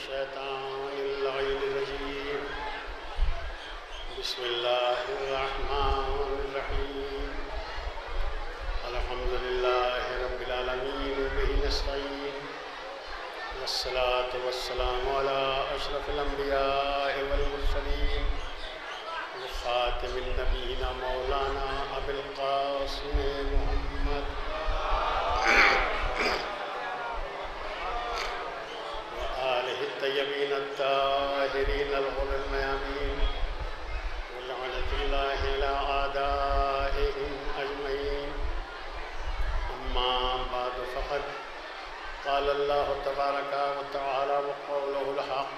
الشيطان اللعين الرجيم بسم الله الرحمن الرحيم الحمد لله رب العالمين وبه نستعين والصلاة والسلام على أشرف الأنبياء والمرسلين وخاتم النبيين مولانا أبي القاسم محمد وآله الطيبين الطاهرين الغر الميامين ولعنة الله على أعدائهم أجمعين أما بعد فقد قال الله تبارك وتعالى وقوله الحق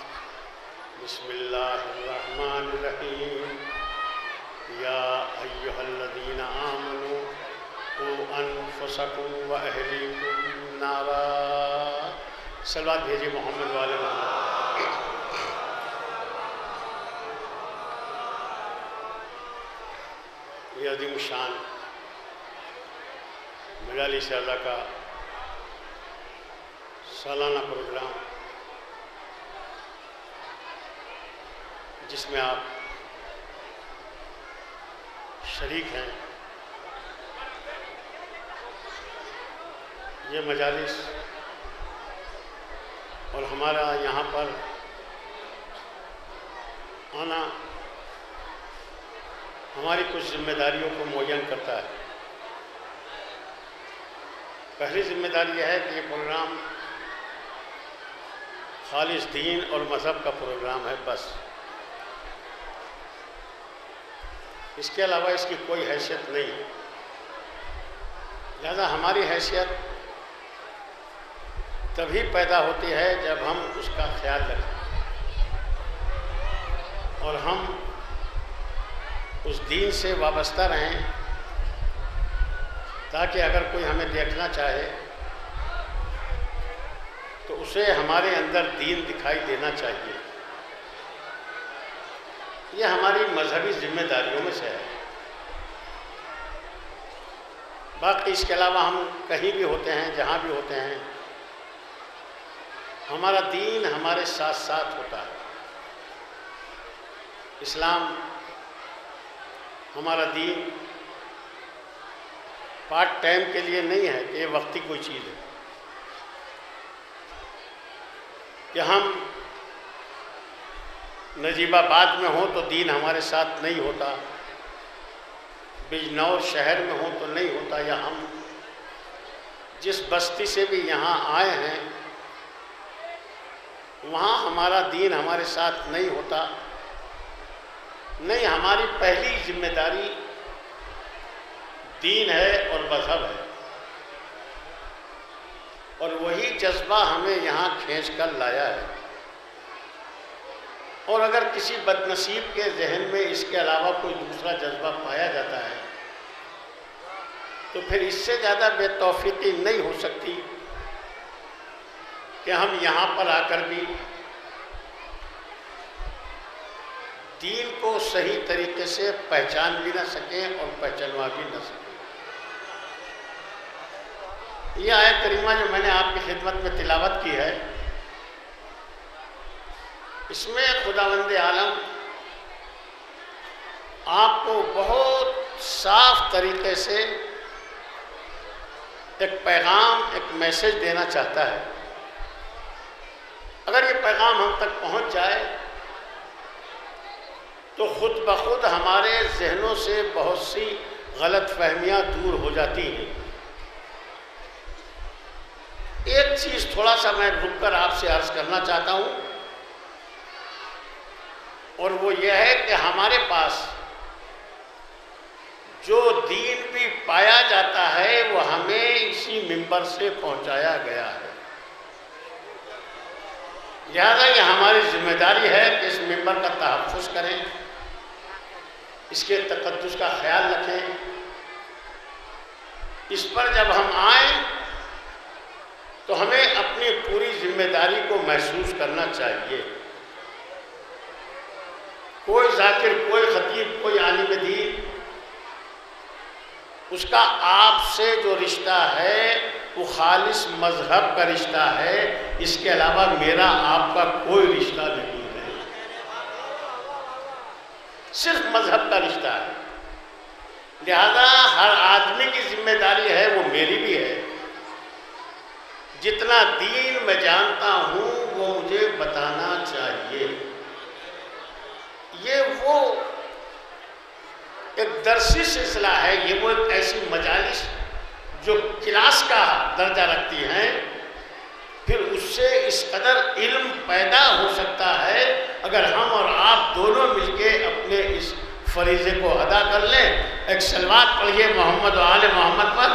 بسم الله الرحمن الرحيم يا أيها الذين آمنوا قوا أنفسكم وأهليكم نارا صلوات بھیجیے محمد والے محمد. یہ عظیم شان مجالس اعلیٰ کا سالانہ پروگرام جس میں آپ شریک ہیں. یہ مجالس اور ہمارا یہاں پر آنا ہماری کچھ ذمہ داریوں کو معین کرتا ہے. پہلی ذمہ داری یہ ہے کہ یہ پروگرام خالص دین اور مذہب کا پروگرام ہے بس. اس کے علاوہ اس کی کوئی حیثیت نہیں. لہذا ہماری حیثیت تبھی پیدا ہوتی ہے جب ہم اس کا خیال رکھیں اور ہم اس دین سے وابستہ رہیں تاکہ اگر کوئی ہمیں دیکھنا چاہے تو اسے ہمارے اندر دین دکھائی دینا چاہیے. یہ ہماری مذہبی ذمہ داریوں میں سے ہے. باقی اس کے علاوہ ہم کہیں بھی ہوتے ہیں, جہاں بھی ہوتے ہیں, ہمارا دین ہمارے ساتھ ساتھ ہوتا ہے. اسلام ہمارا دین پارٹ ٹائم کے لیے نہیں ہے کہ یہ وقتی کوئی چیز ہے کہ ہم نجیب آباد میں ہوں تو دین ہمارے ساتھ نہیں ہوتا, بجنور شہر میں ہوں تو نہیں ہوتا, یا ہم جس بستی سے بھی یہاں آئے ہیں وہاں ہمارا دین ہمارے ساتھ نہیں ہوتا. نہیں, ہماری پہلی ذمہ داری دین ہے اور مذہب ہے, اور وہی جذبہ ہمیں یہاں کھینچ کر لایا ہے. اور اگر کسی بد نصیب کے ذہن میں اس کے علاوہ کوئی دوسرا جذبہ پایا جاتا ہے تو پھر اس سے زیادہ بے توفیقی نہیں ہو سکتی کہ ہم یہاں پر آ کر بھی دین کو صحیح طریقے سے پہچان بھی نہ سکیں اور پہچانوا بھی نہ سکیں. یہ آیت کریمہ جو میں نے آپ کی خدمت میں تلاوت کی ہے, اس میں خداوند عالم آپ کو بہت صاف طریقے سے ایک پیغام, ایک میسج دینا چاہتا ہے. اگر یہ پیغام ہم تک پہنچ جائے تو خود بخود ہمارے ذہنوں سے بہت سی غلط فہمیاں دور ہو جاتی ہیں. ایک چیز تھوڑا سا میں رک کر آپ سے عرض کرنا چاہتا ہوں, اور وہ یہ ہے کہ ہمارے پاس جو دین بھی پایا جاتا ہے وہ ہمیں اسی منبر سے پہنچایا گیا ہے. لہذا یہ ہماری ذمہ داری ہے کہ اس منبر کا تحفظ کریں, اس کے تقدس کا خیال رکھیں. اس پر جب ہم آئیں تو ہمیں اپنی پوری ذمہ داری کو محسوس کرنا چاہیے. کوئی ذاکر, کوئی خطیب, کوئی عالم دین, اس کا آپ سے جو رشتہ ہے وہ خالص مذہب کا رشتہ ہے، اس کے علاوہ میرا آپ کا کوئی رشتہ نہیں ہے، صرف مذہب کا رشتہ ہے۔ لہذا ہر آدمی کی ذمہ داری ہے، وہ میری بھی ہے، جتنا دین میں جانتا ہوں وہ مجھے بتانا چاہیے۔ یہ وہ ایک درسی سلسلہ ہے، یہ وہ ایک ایسی مجالس جو کلاس کا درجہ رکھتی ہیں، پھر اس سے اس قدر علم پیدا ہو سکتا ہے اگر ہم اور آپ دونوں مل کے اپنے اس فریضے کو ادا کر لیں۔ ایک صلوات پڑھیے محمد و آل محمد پر۔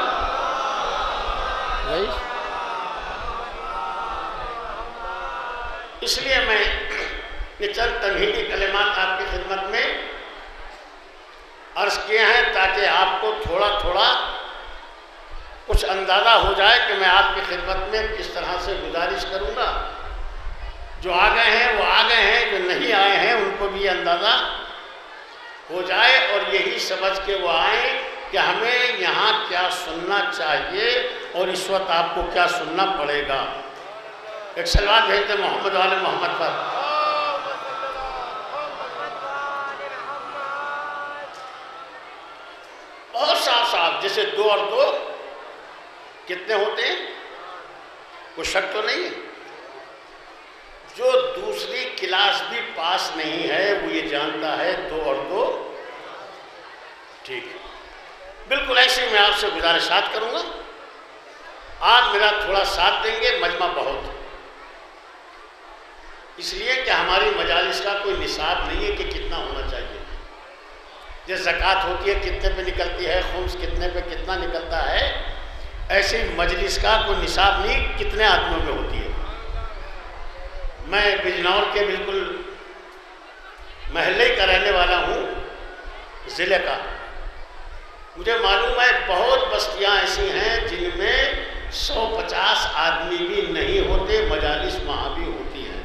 اس لیے میں یہ چند تمہیدی کلمات آپ کی خدمت میں عرض کیے ہیں تاکہ آپ کو تھوڑا تھوڑا کچھ اندازہ ہو جائے کہ میں آپ کی خدمت میں کس طرح سے گزارش کروں گا۔ جو آ گئے ہیں وہ آ گئے ہیں، جو نہیں آئے ہیں ان کو بھی اندازہ ہو جائے اور یہی سمجھ کے وہ آئیں کہ ہمیں یہاں کیا سننا چاہیے اور اس وقت آپ کو کیا سننا پڑے گا۔ ایک صلوات بھیجتے محمد و آل محمد پر۔ اور صاف صاف جیسے 2 اور 2 کتنے ہوتے ہیں، کوئی شک تو نہیں ہے۔ جو دوسری کلاس بھی پاس نہیں ہے وہ یہ جانتا ہے 2 اور 2 ٹھیک ہے۔ بالکل ایسے میں آپ سے گزارشات کروں گا، آپ میرا تھوڑا ساتھ دیں گے، مجمع بہت ہے، اس لیے کہ ہماری مجالس کا کوئی نصاب نہیں ہے کہ کتنا ہونا چاہیے۔ جیسے زکوٰۃ ہوتی ہے کتنے پہ نکلتی ہے، خمس کتنے پہ کتنا نکلتا ہے، ایسے ہی مجلس کا کوئی نصاب نہیں کتنے آدمیوں میں ہوتی ہے۔ میں بجنور کے بالکل محلے کا رہنے والا ہوں، ضلع کا۔ مجھے معلوم ہے بہت بستیاں ایسی ہیں جن میں 150 آدمی بھی نہیں ہوتے، مجالس وہاں بھی ہوتی ہیں،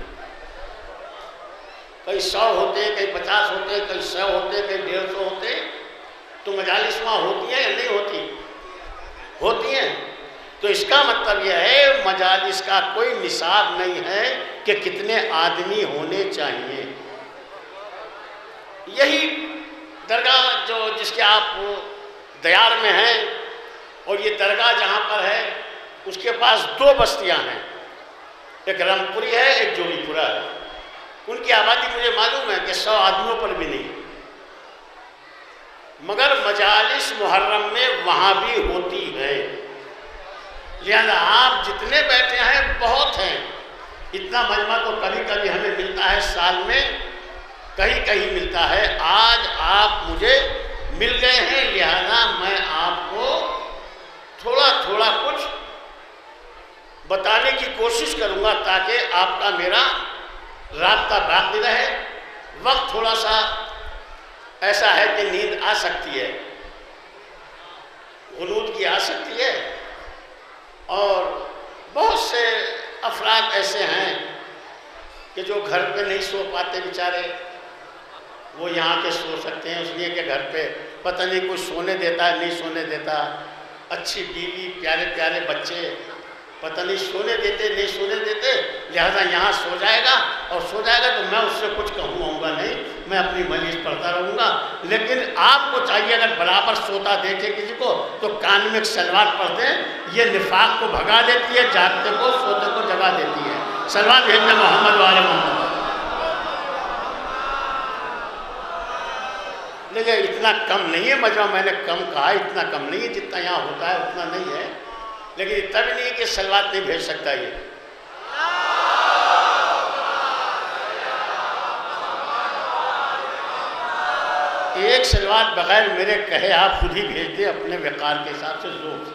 کئی 100 ہوتے ہیں، کئی 50 ہوتے ہیں، کئی 100 ہوتے ہیں، کئی 150 ہوتے ہیں۔ تو مجالس وہاں ہوتی ہیں یا نہیں ہوتی؟ ہوتی ہیں۔ تو اس کا مطلب یہ ہے مجالس کا کوئی نصاب نہیں ہے کہ کتنے آدمی ہونے چاہیے۔ یہی درگاہ جو جس کے آپ دیار میں ہیں اور یہ درگاہ جہاں پر ہے اس کے پاس 2 بستیاں ہیں، ایک رمپوری ہے، ایک جوڑی پورہ ہے۔ ان کی آبادی مجھے معلوم ہے کہ 100 آدمیوں پر بھی نہیں، مگر مجالس محرم میں وہاں بھی ہوتی ہے۔ لہذا آپ جتنے بیٹھے ہیں بہت ہیں، اتنا مجمع تو کبھی کبھی ہمیں ملتا ہے سال میں، کہیں کہیں ملتا ہے۔ آج آپ مجھے مل گئے ہیں، لہذا میں آپ کو تھوڑا تھوڑا کچھ بتانے کی کوشش کروں گا تاکہ آپ کا میرا رابطہ باقی رہے۔ وقت تھوڑا سا ایسا ہے کہ نیند آ سکتی ہے، غنود کی آ سکتی ہے، اور بہت سے افراد ایسے ہیں کہ جو گھر پہ نہیں سو پاتے بیچارے، وہ یہاں کے سو سکتے ہیں، اس لیے کہ گھر پہ پتہ نہیں کوئی سونے دیتا ہے نہیں سونے دیتا، اچھی بیوی پیارے پیارے بچے پتہ نہیں سونے دیتے نہیں سونے دیتے، لہذا یہاں سو جائے گا، اور سو جائے گا تو میں اس سے کچھ کہوں گا نہیں، میں اپنی مجلس پڑھتا رہوں گا۔ لیکن آپ کو چاہیے اگر برابر سوتا دیکھے کسی کو تو کان میں ایک سلوات پڑھ دیں، یہ نفاق کو بھگا دیتی ہے، جاگتے کو سوتے کو جگا دیتی ہے۔ سلوات بھیجنا محمد و آل محمد۔ لیکن اتنا کم نہیں ہے مجمع، میں نے کم کہا، اتنا کم نہیں ہے، جتنا یہاں ہوتا ہے اتنا نہیں ہے، لیکن اتنا بھی نہیں ہے کہ سلوات نہیں بھیج سکتا یہ۔ ایک سلوات بغیر میرے کہے آپ خود ہی بھیج دیں اپنے وقار کے حساب سے زور سے۔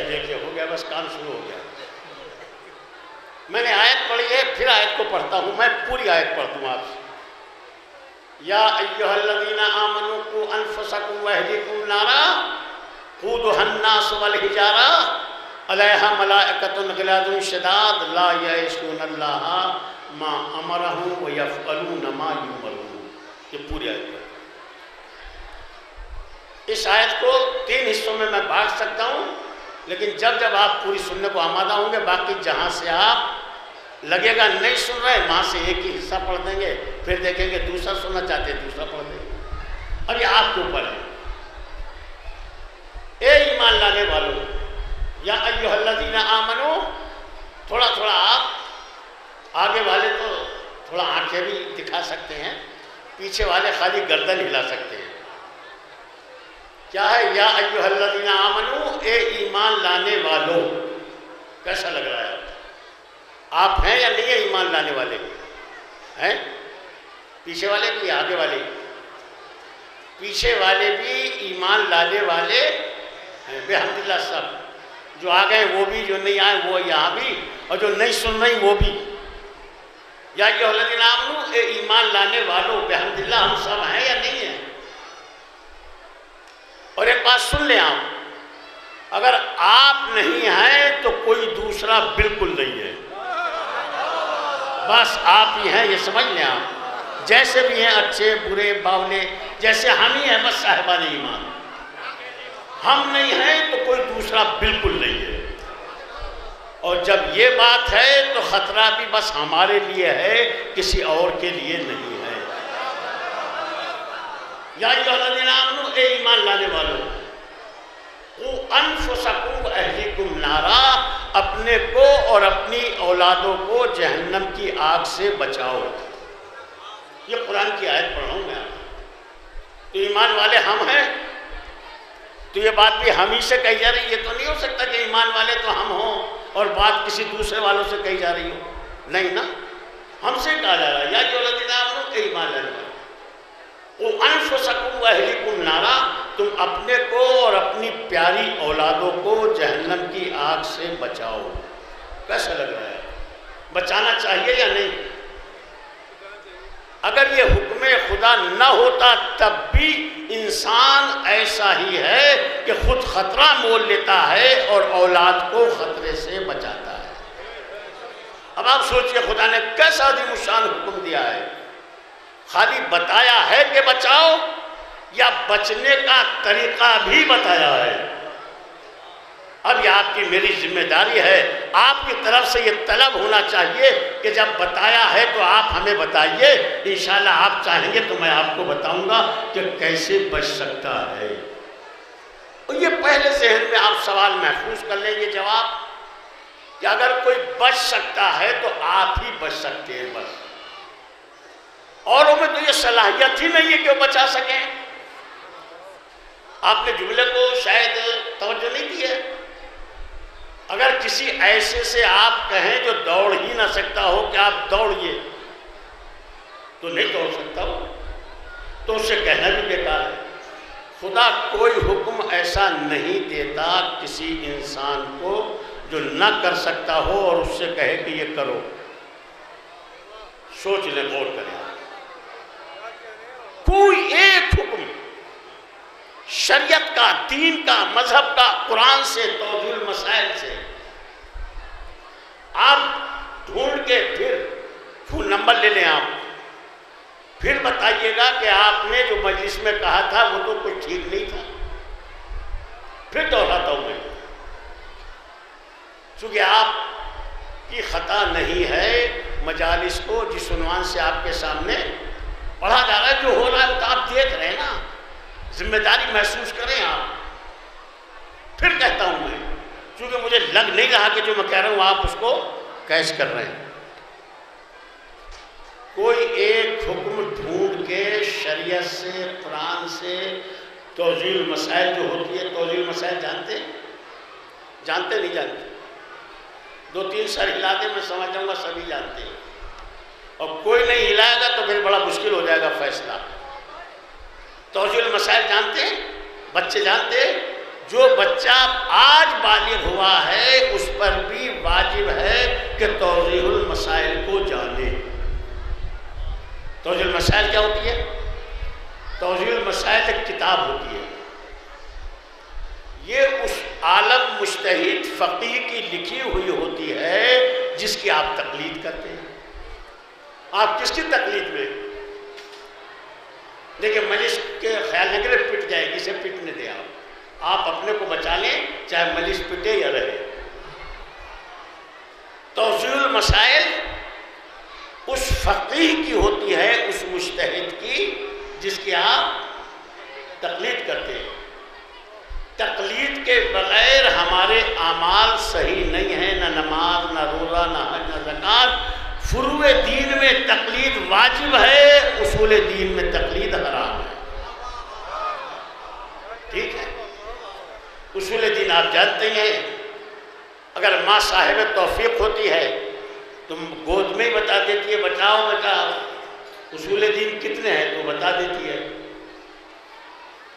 دیکھیے ہو گیا، بس کام شروع ہو گیا۔ میں نے آیت پڑھی ہے، پھر آیت کو پڑھتا ہوں، میں پوری آیت پڑھتا ہوں آپ سے۔ یا ایھا الذین آمنوا قوا انفسکم واہلیکم نارا قودھا الناس والحجارہ علیہا ملائکۃ غلاظ شداد لا یعصون اللہ ما امرہم ویفعلون ما یؤمرون. یہ پوری آیت ہے. اس آیت کو 3 حصوں میں بانٹ سکتا ہوں، لیکن جب آپ پوری سننے کو آمادہ ہوں گے، باقی جہاں سے آپ لگے گا نہیں سن رہے وہاں سے ایک ہی حصہ پڑھ دیں گے، پھر دیکھیں گے دوسرا سننا چاہتے ہیں دوسرا پڑھ دیں گے. اب یہ آپ کے اوپر ہے. اے ایمان لانے والوں، یا ایھا الذین آمنو، تھوڑا تھوڑا آپ آگے والے تو تھوڑا آنکھیں بھی دکھا سکتے ہیں، پیچھے والے خالی گردن ہلا سکتے ہیں. کیا ہے یا ایھا الذین آمنو، اے ایمان لانے والوں؟ کیسا لگ رہا ہے آپ ہیں یا نہیں ہیں ایمان لانے والے؟ ہیں پیچھے والے بھی آگے والے؟ پیچھے والے بھی ایمان لانے والے ہیں بحمدللہ. سب جو آ گئے وہ بھی، جو نہیں آئے وہ یہاں بھی، اور جو نہیں سن رہی وہ بھی. یا ایھا الذین آمنو، اے ایمان لانے والوں، بحمدللہ ہم سب ہیں یا نہیں ہیں؟ اور ایک بات سن لیں آپ، اگر آپ نہیں ہیں تو کوئی دوسرا بالکل نہیں ہے، بس آپ ہی ہیں. یہ سمجھ لیں آپ، جیسے بھی ہیں، اچھے برے باولے، جیسے ہم ہی ہیں بس صاحبان ایمان. ہم نہیں ہیں تو کوئی دوسرا بالکل نہیں ہے. اور جب یہ بات ہے تو خطرہ بھی بس ہمارے لیے ہے، کسی اور کے لیے نہیں ہے. یا ایھا الذین آمنو، اے ایمان لانے والوں، قوا انفسکم واہلیکم نارا، اپنے کو اور اپنی اولادوں کو جہنم کی آگ سے بچاؤ. یہ قرآن کی آیت پڑھ رہا ہوں میں آپ. تو ایمان والے ہم ہیں، تو یہ بات بھی ہم ہی سے کہی جا رہی ہے. یہ تو نہیں ہو سکتا کہ ایمان والے تو ہم ہوں اور بات کسی دوسرے والوں سے کہی جا رہی ہو. نہیں نا، ہم سے کہا جا رہا ہے یا ایھا الذین آمنو، اے ایمان لانے والے، قوا انفسکم واہلیکم نارا، تم اپنے کو اور اپنی پیاری اولادوں کو جہنم کی آگ سے بچاؤ. کیسا لگ رہا ہے؟ بچانا چاہیے یا نہیں؟ اگر یہ حکم خدا نہ ہوتا تب بھی انسان ایسا ہی ہے کہ خود خطرہ مول لیتا ہے اور اولاد کو خطرے سے بچاتا ہے. اب آپ سوچئے خدا نے کیسا عظیم الشان حکم دیا ہے. خالی بتایا ہے کہ بچاؤ، یا بچنے کا طریقہ بھی بتایا ہے. اب یہ آپ کی میری ذمہ داری ہے، آپ کی طرف سے یہ طلب ہونا چاہیے کہ جب بتایا ہے تو آپ ہمیں بتائیے. انشاءاللہ آپ چاہیں گے تو میں آپ کو بتاؤں گا کہ کیسے بچ سکتا ہے. اور یہ پہلے ذہن میں آپ سوال محفوظ کر لیں یہ جواب، کہ اگر کوئی بچ سکتا ہے تو آپ ہی بچ سکتے ہیں. بس اوروں میں تو یہ صلاحیت ہی نہیں ہے کہ وہ بچا سکیں. آپ نے جملے کو شاید توجہ نہیں کی ہے. اگر کسی ایسے سے آپ کہیں جو دوڑ ہی نہ سکتا ہو کہ آپ دوڑیے، تو نہیں دوڑ سکتا ہو، تو اسے کہنا بھی بیکار ہے. خدا کوئی حکم ایسا نہیں دیتا کسی انسان کو جو نہ کر سکتا ہو اور اس سے کہے کہ یہ کرو. سوچ لیں، غور کریں. کوئی ایک حکم شریعت کا، دین کا، مذہب کا، قرآن سے، توضیح المسائل سے آپ ڈھونڈ کے پھر فون نمبر لے لیں. آپ پھر بتائیے گا کہ آپ نے جو مجلس میں کہا تھا وہ تو کچھ ٹھیک نہیں تھا. پھر دوہراتا ہوں میں، چونکہ آپ کی خطا نہیں ہے مجالس کو جس عنوان سے آپ کے سامنے پڑھا جا رہا ہے. جو ہو رہا ہے وہ تو آپ دیکھ رہے ہیں نا، ذمہ داری محسوس کریں آپ. پھر کہتا ہوں میں، چونکہ مجھے لگ نہیں رہا کہ جو میں کہہ رہا ہوں آپ اس کو کیش کر رہے ہیں. کوئی ایک حکم ڈھونڈ کے شریعت سے، قرآن سے، توضیح المسائل جو ہوتی ہے، توضیح المسائل جانتے ہیں؟ جانتے نہیں جانتے؟ 2-3 سر ہلا دیں میں سمجھ جاؤں گا سبھی جانتے ہیں. اور کوئی نہیں ہلائے گا تو پھر بڑا مشکل ہو جائے گا فیصلہ. توضیح المسائل جانتے ہیں؟ بچے جانتے ہیں؟ جو بچہ آج بالغ ہوا ہے اس پر بھی واجب ہے کہ توضیح المسائل کو جانے. توضیح المسائل کیا ہوتی ہے؟ توضیح المسائل ایک کتاب ہوتی ہے. یہ اس عالم مجتہد فقیہ کی لکھی ہوئی ہوتی ہے جس کی آپ تقلید کرتے ہیں. آپ کس کی تقلید میں؟ دیکھیں مجلس کے خیال نہ کرے پٹ جائے گی، اسے پٹنے دیں. آپ اپنے کو بچا لیں چاہے مجلس پٹے یا رہے. توضیح المسائل اس فقیہ کی ہوتی ہے، اس مجتہد کی جس کی آپ تقلید کرتے ہیں. تقلید کے بغیر ہمارے اعمال صحیح نہیں ہیں، نہ نماز، نہ روزہ، نہ حج، نہ زکوٰۃ. فروع دین میں تقلید واجب ہے، اصول دین میں تقلید حرام ہے. ٹھیک ہے؟ اصول دین آپ جانتے ہیں، اگر ماں صاحب توفیق ہوتی ہے تو گود میں ہی بتا دیتی ہے بچاؤ بچاؤ. اصول دین کتنے ہیں تو بتا دیتی ہے.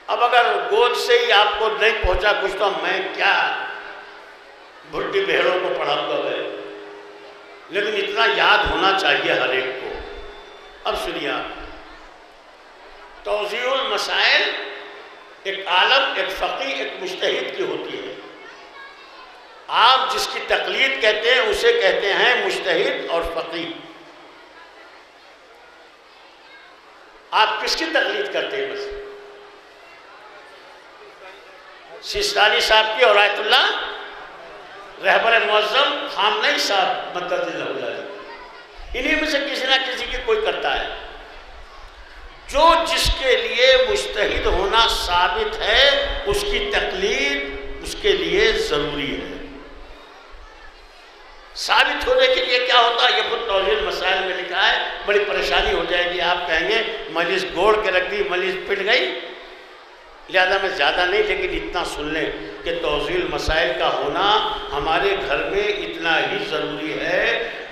اب اگر گود سے ہی آپ کو نہیں پہنچا کچھ تو میں کیا بھٹی بہروں کو پڑھاؤں گا بھائی. لیکن اتنا یاد ہونا چاہیے ہر ایک کو. اب سنیے، توضیح المسائل ایک عالم، ایک فقیہ، ایک مجتہد کی ہوتی ہے. آپ جس کی تقلید کہتے ہیں اسے کہتے ہیں مجتہد اور فقیہ. آپ کس کی تقلید کرتے ہیں؟ بس سیستانی صاحب کی اور آیت اللہ رہبر معظم خامنئی صاحب مدد اللہ علیہ، انہی میں سے کسی نہ کسی کی کوئی کرتا ہے. جو جس کے لیے مجتہد ہونا ثابت ہے اس کی تقلید اس کے لیے ضروری ہے. ثابت ہونے کے لیے کیا ہوتا ہے؟ یہ خود توضیح المسائل میں لکھا ہے. بڑی پریشانی ہو جائے گی، آپ کہیں گے مجلس گوڑ کے رکھ دی، مجلس پٹ گئی. لہذا میں زیادہ نہیں، لیکن اتنا سن لیں کہ توضیح المسائل کا ہونا ہمارے گھر میں اتنا ہی ضروری ہے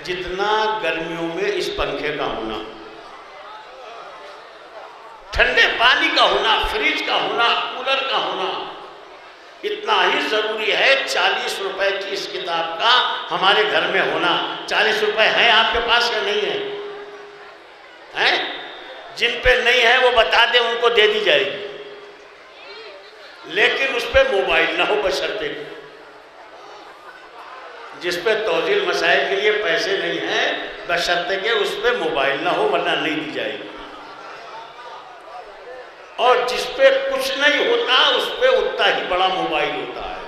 جتنا گرمیوں میں اس پنکھے کا ہونا، ٹھنڈے پانی کا ہونا، فریج کا ہونا، کولر کا ہونا اتنا ہی ضروری ہے. 40 روپے کی اس کتاب کا ہمارے گھر میں ہونا. 40 روپے ہیں آپ کے پاس یا نہیں ہیں؟ جن پہ نہیں ہے وہ بتا دیں، ان کو دے دی جائے گی. لیکن اس پہ موبائل نہ ہو بشرطے کہ جس پہ توضیح المسائل کے لیے پیسے نہیں ہیں بشرطے کہ اس پہ موبائل نہ ہو، ورنہ نہیں دی جائے گی. اور جس پہ کچھ نہیں ہوتا اس پہ اتنا ہی بڑا موبائل ہوتا ہے.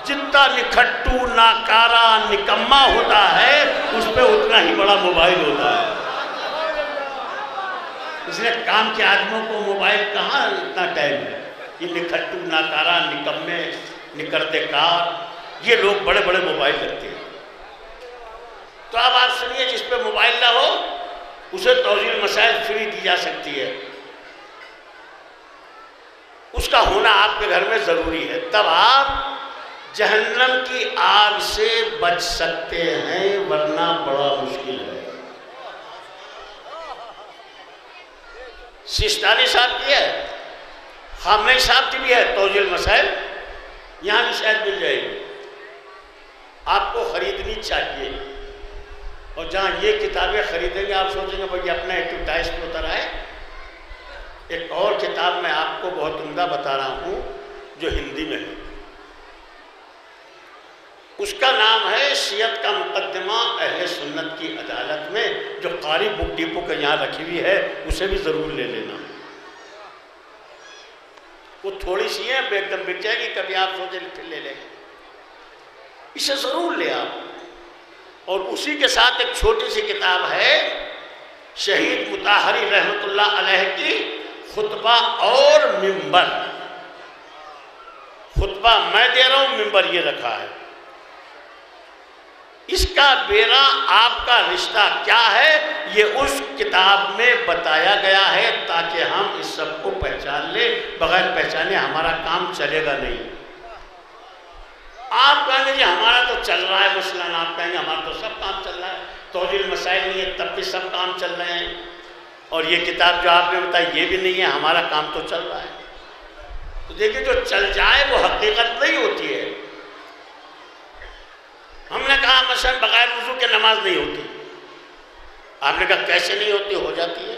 جتنا نکھٹو ناکارا نکما ہوتا ہے اس پہ اتنا ہی بڑا موبائل ہوتا ہے. اس لیے کام کے آدموں کو موبائل کہاں اتنا ٹائم ہے. یہ نکھٹو ناکارا نکمے نکردے کار یہ لوگ بڑے بڑے موبائل رکھتے ہیں. تو اب آپ سنیے، جس پہ موبائل نہ ہو اسے توضیح المسائل فری دی جا سکتی ہے. اس کا ہونا آپ کے گھر میں ضروری ہے، تب آپ جہنم کی آگ سے بچ سکتے ہیں، ورنہ بڑا مشکل ہے. سیستانی صاحب کی ہے، خامنئی صاحب کی بھی ہے توضیح المسائل، یہاں بھی شاید مل جائے گی. آپ کو خریدنی چاہیے. اور جہاں یہ کتابیں خریدیں گے آپ سوچیں گے بھائی اپنا ایڈورٹائز پہ اتر آئے. ایک اور کتاب میں آپ کو بہت عمدہ بتا رہا ہوں جو ہندی میں ہے. اس کا نام ہے سیرت کا مقدمہ اہل سنت کی عدالت میں، جو قاری بک ڈپو کے یہاں رکھی ہوئی ہے، اسے بھی ضرور لے لینا. وہ تھوڑی سی ہے، ایک دم بک جائے گی، کبھی آپ سوچیں پھر لے لیں. اسے ضرور لے آپ. اور اسی کے ساتھ ایک چھوٹی سی کتاب ہے شہید مطہری رحمت اللہ علیہ کی خطبہ اور منبر. خطبہ میں دے رہا ہوں، منبر یہ رکھا ہے. اس کا بیرا آپ کا رشتہ کیا ہے یہ اس کتاب میں بتایا گیا ہے، تاکہ ہم اس سب کو پہچان لیں. بغیر پہچانے ہمارا کام چلے گا نہیں. آپ کہیں گے جی ہمارا تو چل رہا ہے، مثلاً آپ کہیں گے ہمارا تو سب کام چل رہا ہے، توضیح المسائل نہیں ہے تب بھی سب کام چل رہے ہیں، اور یہ کتاب جو آپ نے بتائی یہ بھی نہیں ہے، ہمارا کام تو چل رہا ہے. تو دیکھیں جو چل جائے وہ حقیقت نہیں ہوتی ہے. ہم نے کہا مثلا بغیر وضو کے نماز نہیں ہوتی. آپ نے کہا کیسے نہیں ہوتی؟ ہو جاتی ہے.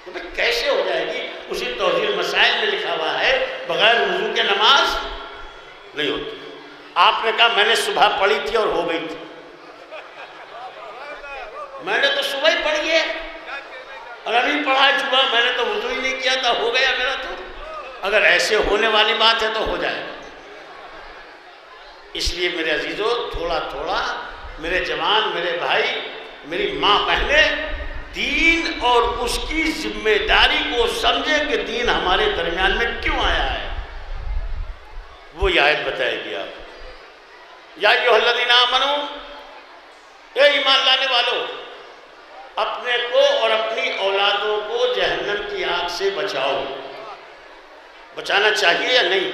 تو کیسے ہو جائے گی؟ اسی توضیح المسائل میں لکھا ہوا ہے بغیر وضو کے نماز نہیں ہوتی۔ آپ نے کہا میں نے صبح پڑھی تھی اور ہو گئی تھی، میں نے تو صبح ہی پڑھی ہے اور ابھی پڑھا صبح، میں نے تو وضو ہی نہیں کیا تھا، ہو گیا میرا تو۔ اگر ایسے ہونے والی بات ہے تو ہو جائے گا۔ اس لیے میرے عزیزو، تھوڑا تھوڑا میرے جوان، میرے بھائی، میری ماں بہنیں، دین اور اس کی ذمہ داری کو سمجھیں کہ دین ہمارے درمیان میں کیوں آیا ہے۔ وہ آیت بتائے گی آپ۔ یا ایھا الذین آمنو، اے ایمان لانے والو، اپنے کو اور اپنی اولادوں کو جہنم کی آگ سے بچاؤ۔ بچانا چاہیے یا نہیں؟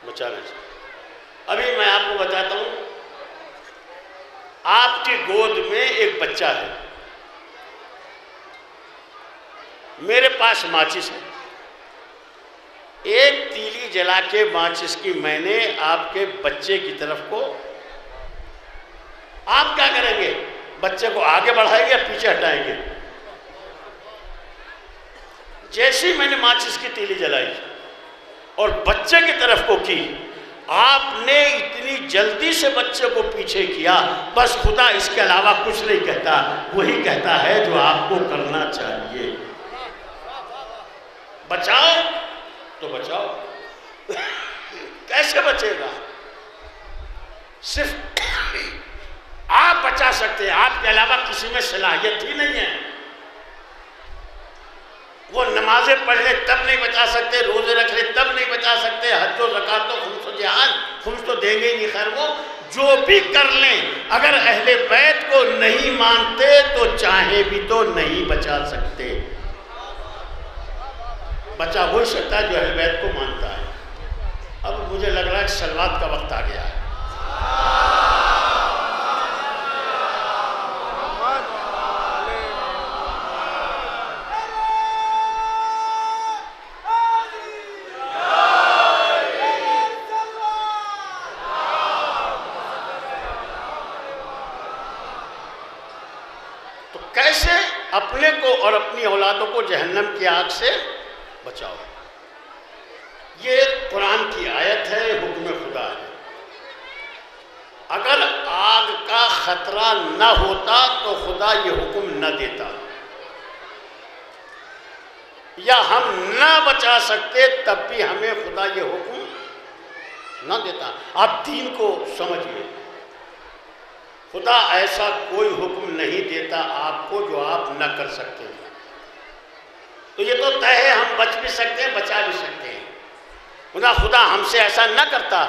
بچانا چاہیے۔ ابھی میں آپ کو بتاتا ہوں، آپ کی گود میں ایک بچہ ہے، میرے پاس ماچس ہے، ایک تیلی جلا کے ماچس کی میں نے آپ کے بچے کی طرف کو، آپ کیا کریں گے؟ بچے کو آگے بڑھائیں گے یا پیچھے ہٹائیں گے؟ جیسے میں نے ماچس کی تیلی جلائی اور بچے کی طرف کو کی، آپ نے اتنی جلدی سے بچے کو پیچھے کیا، بس خدا اس کے علاوہ کچھ نہیں کہتا، وہی کہتا ہے جو آپ کو کرنا چاہیے۔ بچاؤ تو بچاؤ۔ کیسے بچے گا؟ صرف آپ بچا سکتے ہیں، آپ کے علاوہ کسی میں صلاحیت ہی نہیں ہے۔ وہ نمازیں پڑھ لے تب نہیں بچا سکتے، روزے رکھ لے تب نہیں بچا سکتے، حج و زکوٰۃ و خمس و جہاد، خمس تو دیں گے ہی نہیں، خیر وہ جو بھی کر لیں، اگر اہل بیت کو نہیں مانتے تو چاہے بھی تو نہیں بچا سکتے۔ بچا ہو سکتا ہے جو اہل بیت کو مانتا ہے۔ اب مجھے لگ رہا ہے کہ صلوات کا وقت آ گیا ہے۔ تو کیسے اپنے کو اور اپنی اولادوں کو جہنم کی آگ سے بچاؤ؟ یہ قرآن کی آیت ہے، حکم خدا ہے۔ اگر آگ کا خطرہ نہ ہوتا تو خدا یہ حکم نہ دیتا، یا ہم نہ بچا سکتے تب بھی ہمیں خدا یہ حکم نہ دیتا۔ آپ دین کو سمجھئے، خدا ایسا کوئی حکم نہیں دیتا آپ کو جو آپ نہ کر سکتے ہیں۔ تو یہ تو طے ہے، ہم بچ بھی سکتے ہیں، بچا بھی سکتے ہیں، خدا ہم سے ایسا نہ کرتا۔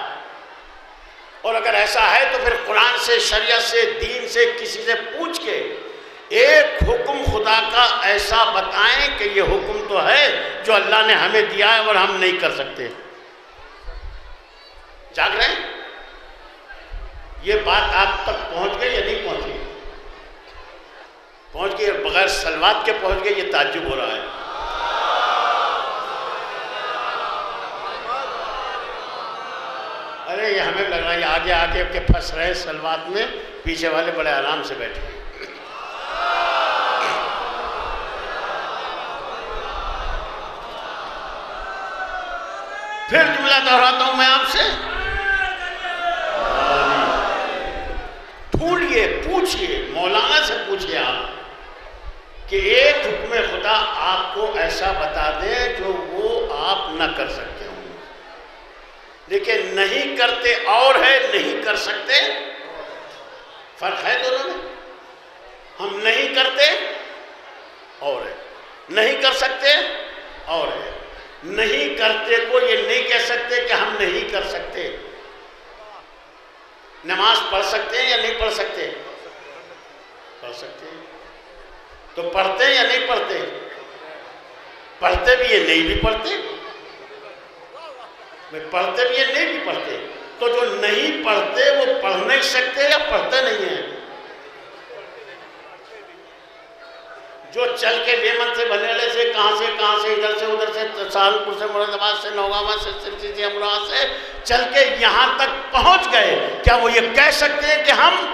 اور اگر ایسا ہے تو پھر قرآن سے، شریعت سے، دین سے، کسی سے پوچھ کے ایک حکم خدا کا ایسا بتائیں کہ یہ حکم تو ہے جو اللہ نے ہمیں دیا ہے اور ہم نہیں کر سکتے۔ جاگ رہے ہیں؟ یہ بات آپ تک پہنچ گئی یا نہیں پہنچی؟ پہنچ گئی، بغیر صلوات کے پہنچ گئی، یہ تعجب ہو رہا ہے۔ ارے یہ ہمیں لگ رہا ہے آگے آگے کے پھنس رہے صلوات میں، پیچھے والے بڑے آرام سے بیٹھے ہیں۔ پھر جملہ دہراتا ہوں میں آپ سے، ڈھونڈیے، پوچھئے، مولانا سے پوچھئے آپ کہ ایک حکم خدا آپ کو ایسا بتا دیں جو وہ آپ نہ کر سکتے ہوں، لیکن نہیں کرتے اور ہے، نہیں کر سکتے فرق ہے دونوں میں۔ ہم نہیں کرتے اور ہے، نہیں کر سکتے اور ہے۔ نہیں کرتے کو یہ نہیں کہہ سکتے کہ ہم نہیں کر سکتے۔ نماز پڑھ سکتے ہیں یا نہیں پڑھ سکتے؟ پڑھ سکتے ہیں۔ تو پڑھتے ہیں یا نہیں پڑھتے؟ پڑھتے بھی یہ نہیں بھی پڑھتے، پڑھتے بھی یہ نہیں بھی پڑھتے۔ تو جو نہیں پڑھتے وہ پڑھ نہیں سکتے یا پڑھتے نہیں ہیں؟ جو چل کے بے من سے بھنیلے سے کہاں سے ادھر سے ادھر سے سہارنپور سے، مراد آباد سے، نوگاں سے، سرسی سے، امروہہ سے چل کے یہاں تک پہنچ گئے، کیا وہ یہ کہہ سکتے ہیں کہ ہم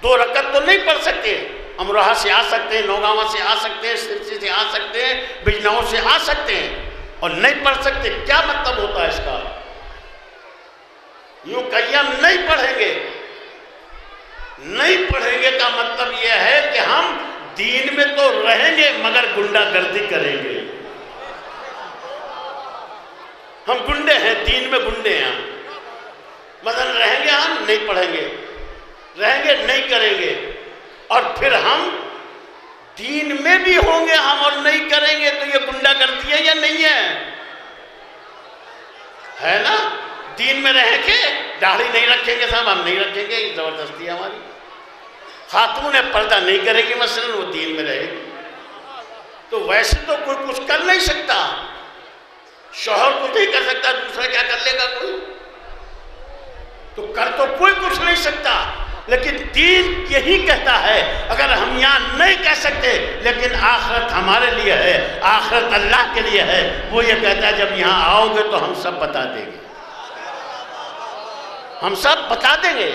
2 رکعت تو نہیں پڑھ سکتے؟ امروہہ سے آ سکتے ہیں، نوگاں سے آ سکتے ہیں، سرسی سے آ سکتے ہیں، بجنور سے آ سکتے ہیں، اور نہیں پڑھ سکتے، کیا مطلب ہوتا ہے اس کا؟ یوں کہیں ہم نہیں پڑھیں گے، نہیں پڑھیں گے کا مطلب یہ ہے کہ ہم دین میں تو رہیں گے مگر گنڈا گردی کریں گے. ہم گنڈے ہیں، دین میں گنڈے ہیں. مثلا رہیں گے، ہم نہیں پڑھیں گے، رہیں گے نہیں کریں گے، اور پھر ہم دین میں بھی ہوں گے ہم اور نہیں کریں گے، تو یہ گنڈا گردی ہے یا نہیں ہے نا؟ دین میں رہیں گے، داڑھی نہیں رکھیں گے صاحب، ہم نہیں رکھیں گے، یہ زبردستی ہے ہماری. خاتون پردہ نہیں کرے گی مثلا، وہ دین میں رہے گی. تو ویسے تو کوئی کچھ کر نہیں سکتا، شوہر کچھ نہیں کر سکتا، دوسرا کیا کر لے گا کوئی؟ تو کر تو کوئی کچھ نہیں سکتا. لیکن دین یہی کہتا ہے، اگر ہم یہاں نہیں کہہ سکتے لیکن آخرت ہمارے لیے ہے، آخرت اللہ کے لیے ہے، وہ یہ کہتا ہے جب یہاں آؤ گے تو ہم سب بتا دیں گے، ہم سب بتا دیں گے.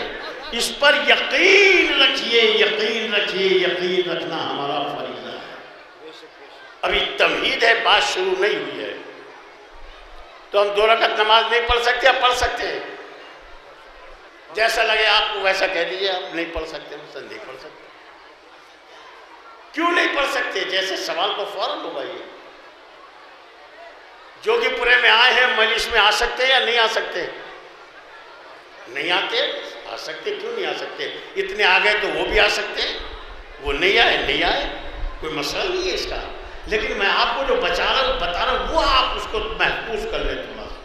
اس پر یقین رکھیے، یقین رکھیے، یقین رکھنا ہمارا فریضہ ہے. ابھی تمہید ہے، بات شروع نہیں ہوئی ہے. تو ہم 2 رکعت نماز نہیں پڑھ سکتے، اب پڑھ سکتے ہیں. جیسا لگے آپ کو ویسا کہہ دیجئے، آپ نہیں پڑھ سکتے، مثلا نہیں پڑھ سکتے. کیوں نہیں پڑھ سکتے؟ جیسے سوال تو فوراً ہوگا. یہ جوگی پورے میں آئے ہیں، مجلس میں آ سکتے ہیں یا نہیں آ سکتے؟ نہیں آتے؟ آ سکتے. کیوں نہیں آ سکتے؟ اتنے آ گئے تو وہ بھی آ سکتے ہیں. وہ نہیں آئے، نہیں آئے، کوئی مسئلہ نہیں ہے اس کا. لیکن میں آپ کو جو بتا رہا ہوں وہ آپ اس کو محفوظ کر لیں تھوڑا سا.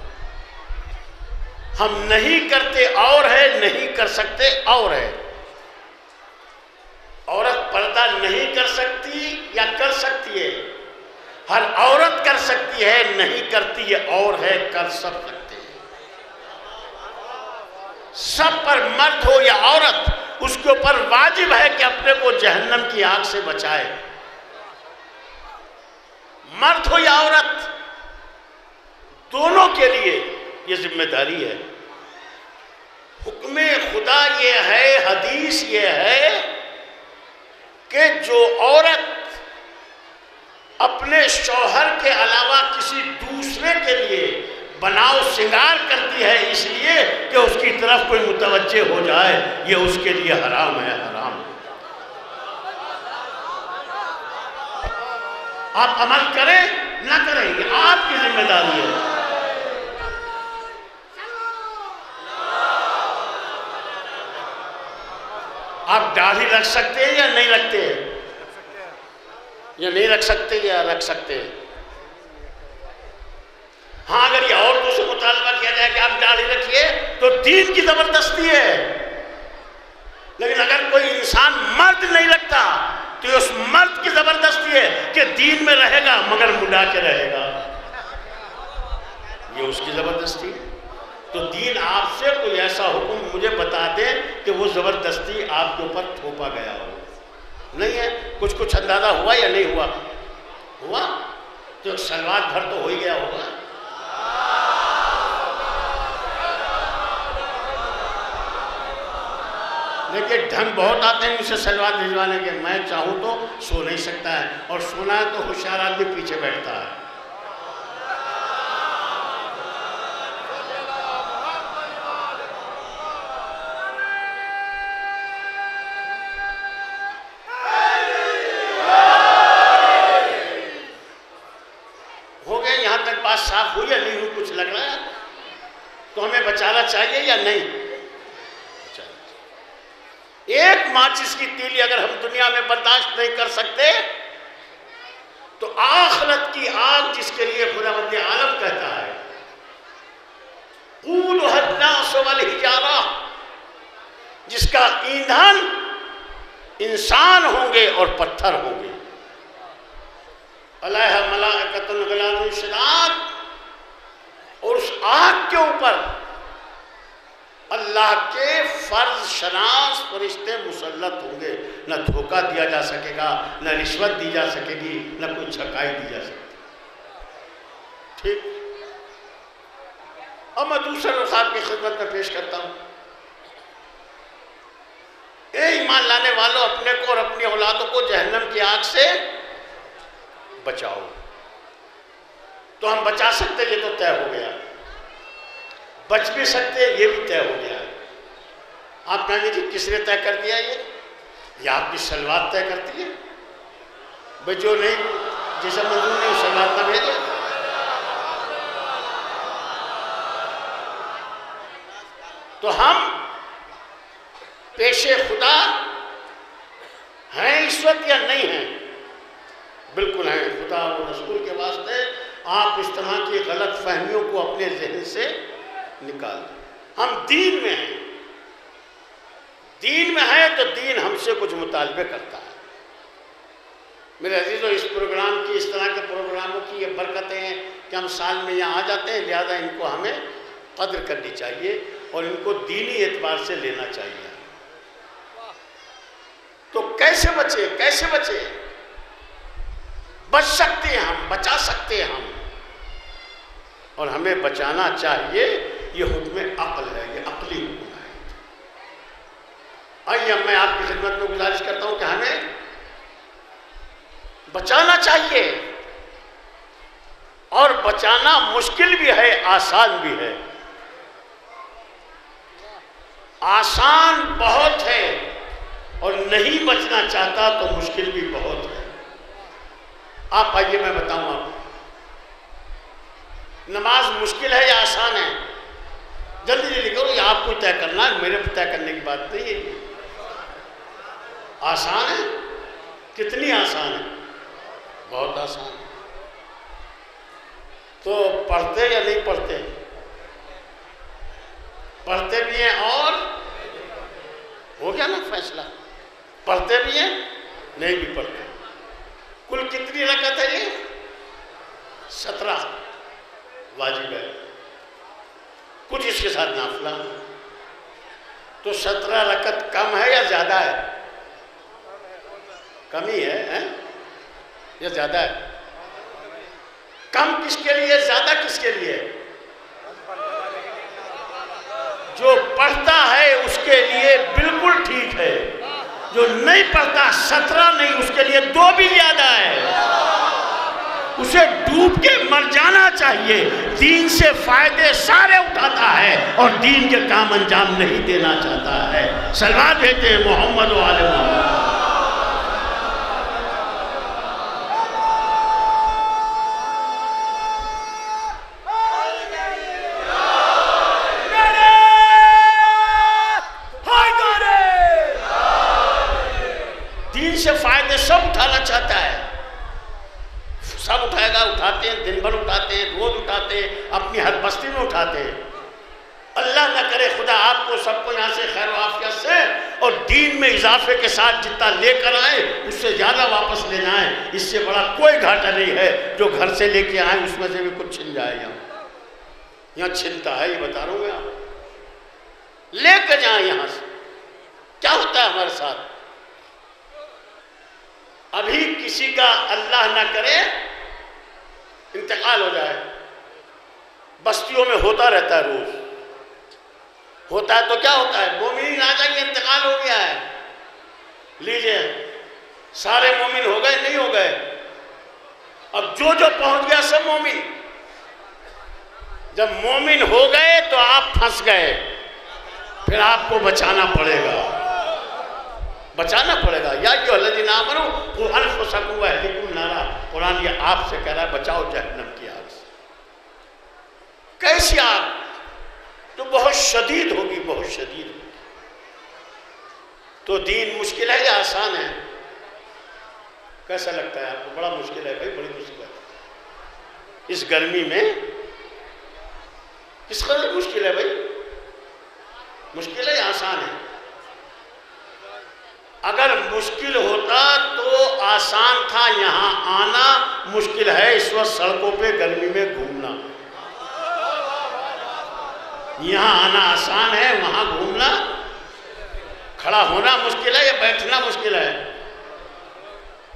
ہم نہیں کرتے اور ہے، نہیں کر سکتے اور ہے. عورت پردہ نہیں کر سکتی یا کر سکتی ہے؟ ہر عورت کر سکتی ہے، نہیں کرتی ہے اور ہے، کر سب سکتے ہیں. سب پر مرد ہو یا عورت، اس کے اوپر واجب ہے کہ اپنے کو جہنم کی آگ سے بچائے. مرد ہو یا عورت، دونوں کے لیے یہ ذمہ داری ہے. حکم خدا یہ ہے، حدیث یہ ہے کہ جو عورت اپنے شوہر کے علاوہ کسی دوسرے کے لیے بناؤ سنگار کرتی ہے اس لیے کہ اس کی طرف کوئی متوجہ ہو جائے، یہ اس کے لیے حرام ہے، حرام. آپ عمل کریں نہ کریں، یہ آپ کی ذمہ داری ہے. آپ داڑھی رکھ سکتے ہیں یا نہیں رکھتے؟ یا نہیں رکھ سکتے یا رکھ سکتے؟ ہاں، اگر یہ عورتوں سے مطالبہ کیا جائے کہ آپ داڑھی رکھیے تو دین کی زبردستی ہے. لیکن اگر کوئی انسان مرد نہیں رکھتا تو یہ اس مرد کی زبردستی ہے کہ دین میں رہے گا مگر مڈا کے رہے گا، یہ اس کی زبردستی ہے. تو دین آپ سے کوئی ایسا حکم مجھے بتا دے کہ وہ زبردستی آپ کے اوپر تھوپا گیا ہو. نہیں ہے. کچھ اندازہ ہوا یا نہیں ہوا؟ ہوا تو سلوار بھر تو ہو ہی گیا ہوگا. لیکن ڈھنگ بہت آتے ہیں اسے سلوار بھجوانے کے. میں چاہوں تو سو نہیں سکتا ہے، اور سونا ہے تو ہوشیار آدمی پیچھے بیٹھتا ہے. ہو گئے یہاں تک بات صاف ہوئی یا نہیں ہوئی؟ کچھ لگ رہا ہے تو ہمیں بچانا چاہیے یا نہیں؟ ایک ماچس کی تیلی اگر ہم دنیا میں برداشت نہیں کر سکتے تو آخرت کی آگ جس کے لیے خداوند عالم کہتا ہے قودھا الناس والحجارہ، جس کا ایندھن انسان ہوں گے اور پتھر ہوں گے. علیہا ملائکۃ غلاظ شداد، اور اس آگ کے اوپر اللہ کے فرض شناس فرشتے مسلط ہوں گے. نہ دھوکہ دیا جا سکے گا، نہ رشوت دی جا سکے گی، نہ کوئی چھکائی دی جا سکے گی. ٹھیک. اب میں دوسرے رسالت کی خدمت میں پیش کرتا ہوں. اے ایمان لانے والوں، اپنے کو اور اپنی اولادوں کو جہنم کی آگ سے بچاؤ. تو ہم بچا سکتے یہ تو طے ہو گیا، بچ بھی سکتے یہ بھی طے ہو گیا۔ آپ کہیں گے جی کس نے طے کر دیا یہ آپ کی سلوات طے کرتی ہے؟ بھئی جو نہیں، جسے منظور نہیں سلوات نہ بھیجے۔ تو ہم پیش خدا ہیں اس وقت یا نہیں ہیں؟ بالکل ہیں، خدا و رسول کے واسطے آپ اجتماع کی غلط فہمیوں کو اپنے ذہن سے نکال دیں۔ ہم دین میں ہیں، دین میں ہیں تو دین ہم سے کچھ مطالبے کرتا ہے۔ میرے عزیزو، اس پروگرام کی، اس طرح کے پروگراموں کی یہ برکتیں ہیں کہ ہم سال میں یہاں آ جاتے ہیں، لہذا ان کو ہمیں قدر کرنی چاہیے اور ان کو دینی اعتبار سے لینا چاہیے۔ تو کیسے بچے؟ کیسے بچے؟ بچ سکتے ہیں ہم، بچا سکتے ہیں ہم، اور ہمیں بچانا چاہیے۔ یہ حکم عقل ہے، یہ عقلی حکم ہے۔ آئیے میں آپ کی خدمت میں گزارش کرتا ہوں کہ ہمیں بچانا چاہیے، اور بچانا مشکل بھی ہے، آسان بھی ہے۔ آسان بہت ہے اور نہیں بچنا چاہتا تو مشکل بھی بہت ہے۔ آپ آئیے میں بتاؤں آپ، نماز مشکل ہے یا آسان ہے؟ جلدی جلدی کرو، یہ آپ کو طے کرنا ہے، میرے طے کرنے کی بات نہیں ہے۔ آسان ہے؟ کتنی آسان ہے؟ بہت آسان ہے۔ تو پڑھتے یا نہیں پڑھتے؟ پڑھتے بھی ہیں اور ہو گیا نا فیصلہ، پڑھتے بھی ہیں نہیں بھی پڑھتے۔ کل کتنی رکعت ہے یہ؟ 17 واجب ہے، کچھ اس کے ساتھ نافلہ۔ تو 17 رکعت کم ہے یا زیادہ ہے؟ کم ہی ہے یا زیادہ ہے؟ کم کس کے لیے، زیادہ کس کے لیے؟ جو پڑھتا ہے اس کے لیے بالکل ٹھیک ہے، جو نہیں پڑھتا 17 نہیں، اس کے لیے 2 بھی زیادہ ہے۔ اسے ڈوب کے مر جانا چاہیے۔ دین سے فائدے سارے اٹھاتا ہے اور دین کے کام انجام نہیں دینا چاہتا ہے۔ سلوات بھیجتے ہیں محمد و آل محمد۔ دین سے فائدے سب اٹھانا چاہتا ہے، سب اٹھائے گا، اٹھاتے ہیں، دن بھر اٹھاتے ہیں، روز اٹھاتے ہیں، اپنی ہر بستی میں اٹھاتے ہیں۔ اللہ نہ کرے خدا آپ کو سب کو یہاں سے خیر و عافیت سے اور دین میں اضافے کے ساتھ جتنا لے کر آئے اس سے زیادہ واپس لے جائیں۔ اس سے بڑا کوئی گھاٹا نہیں ہے۔ جو گھر سے لے کے آئیں اس میں سے بھی کچھ چھن جائے یہاں چھنتا ہے، یہ بتا رہا ہوں میں آپ، لے کے جائیں یہاں سے۔ کیا ہوتا ہے ہمارے ساتھ؟ ابھی کسی کا اللہ نہ کرے انتقال ہو جائے، بستیوں میں ہوتا رہتا ہے، روز ہوتا ہے۔ تو کیا ہوتا ہے؟ مومنین آ جائیں گے، انتقال ہو گیا ہے، لیجئے سارے مومن ہو گئے؟ نہیں ہو گئے۔ اب جو پہنچ گیا سب مومن۔ جب مومن ہو گئے تو آپ پھنس گئے، پھر آپ کو بچانا پڑے گا، بچانا پڑے گا۔ یا ایھا الذین آمنوا قوا انفسکم واہلیکم نارا، قرآن یہ آپ سے کہہ رہا ہے بچاؤ جہنم کی آگ سے۔ کیسی آگ؟ تو بہت شدید ہوگی، بہت شدید ہوگی۔ تو دین مشکل ہے یا آسان ہے؟ کیسا لگتا ہے آپ کو؟ بڑا مشکل ہے بھائی، بڑی مشکل ہے۔ اس گرمی میں کس قدر مشکل ہے بھائی؟ مشکل ہے یا آسان ہے؟ اگر مشکل ہوتا تو آسان تھا یہاں آنا، مشکل ہے اس وقت سڑکوں پہ گرمی میں گھومنا۔ یہاں آنا آسان ہے، وہاں گھومنا، کھڑا ہونا مشکل ہے یا بیٹھنا مشکل ہے؟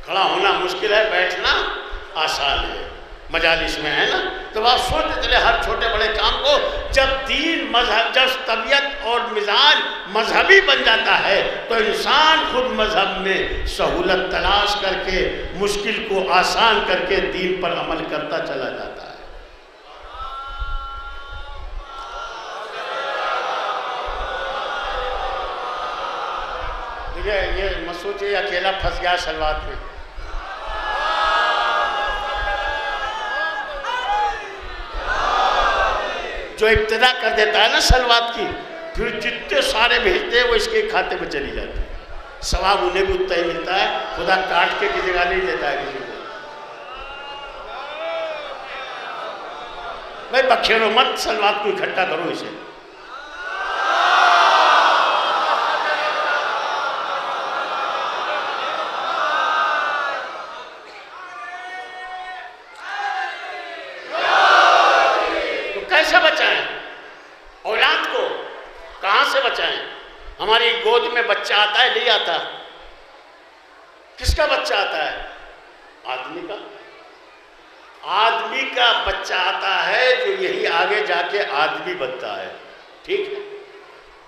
کھڑا ہونا مشکل ہے، بیٹھنا آسان ہے۔ مجالس میں ہے نا، تو آپ سوچتے چلے ہر چھوٹے بڑے کام کو، جب دین مذہب، جب طبیعت اور مزاج مذہبی بن جاتا ہے تو انسان خود مذہب میں سہولت تلاش کر کے، مشکل کو آسان کر کے دین پر عمل کرتا چلا جاتا ہے۔ یہ مت سوچے اکیلا پھنس گیا سلوات میں. جو ابتدا کر دیتا ہے نا سلوات کی، پھر جتنے سارے بھیجتے ہیں وہ اس کے کھاتے میں چلی جاتی ہے. ثواب انہیں بھی اتنا ہی ملتا ہے. خدا کاٹ کے کسی جگہ نہیں دیتا ہے کسی کو. بھائی بکھیرو مت، سلوات کو اکٹھا کرو اسے. تو کیسے بچائیں اولاد کو؟ کہاں سے بچائیں؟ ہماری گود میں بچہ آتا ہے نہیں آتا؟ کس کا بچہ آتا ہے؟ آدمی کا. آدمی کا بچہ آتا ہے جو یہی آگے جا کے آدمی بنتا ہے. ٹھیک ہے؟